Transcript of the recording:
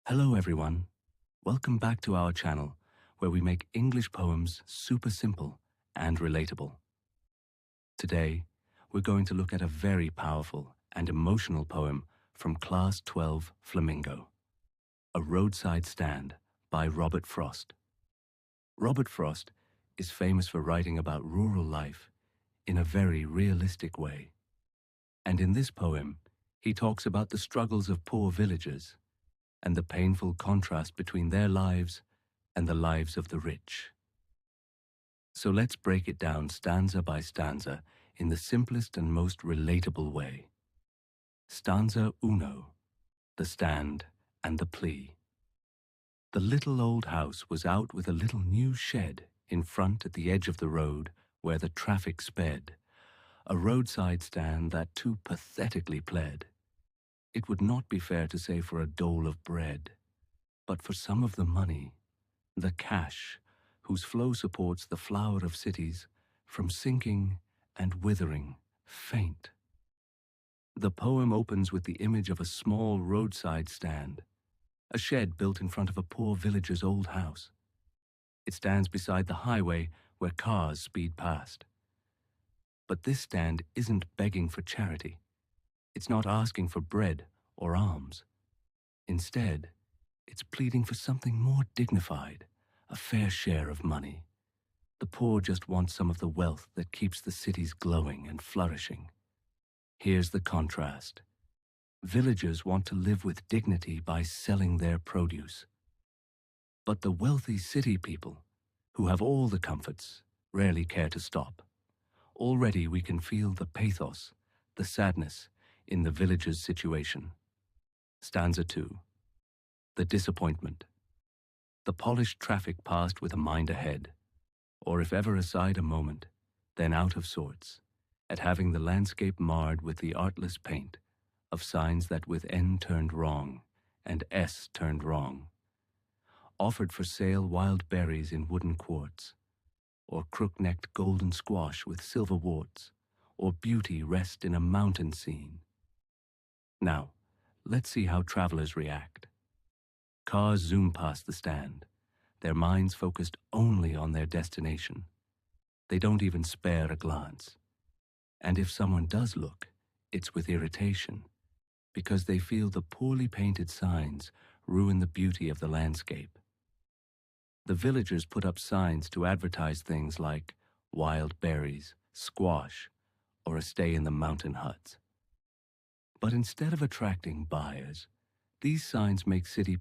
Hello everyone. Welcome back to our channel where we make English poems super simple and relatable. Today, we're going to look at a very powerful and emotional poem from Class 12 Flamingo, A Roadside Stand by Robert Frost. Robert Frost is famous for writing about rural life in a very realistic way. And in this poem, he talks about the struggles of poor villagers and the painful contrast between their lives and the lives of the rich. So let's break it down stanza by stanza in the simplest and most relatable way. Stanza uno, the stand and the plea. The little old house was out with a little new shed in front at the edge of the road where the traffic sped, a roadside stand that too pathetically pled. It would not be fair to say for a dole of bread, but for some of the money, the cash, whose flow supports the flower of cities from sinking and withering faint. The poem opens with the image of a small roadside stand, a shed built in front of a poor villager's old house. It stands beside the highway where cars speed past. But this stand isn't begging for charity. It's not asking for bread or alms. Instead, it's pleading for something more dignified, a fair share of money. The poor just want some of the wealth that keeps the cities glowing and flourishing. Here's the contrast. Villagers want to live with dignity by selling their produce. But the wealthy city people, who have all the comforts, rarely care to stop. Already we can feel the pathos, the sadness, in the villager's situation. Stanza 2. The disappointment. The polished traffic passed with a mind ahead, or if ever aside a moment, then out of sorts, at having the landscape marred with the artless paint of signs that with N turned wrong and S turned wrong. Offered for sale wild berries in wooden quarts, or crook-necked golden squash with silver warts, or beauty rest in a mountain scene. Now, let's see how travelers react. Cars zoom past the stand, their minds focused only on their destination. They don't even spare a glance. And if someone does look, it's with irritation, because they feel the poorly painted signs ruin the beauty of the landscape. The villagers put up signs to advertise things like wild berries, squash, or a stay in the mountain huts. But instead of attracting buyers, these signs make city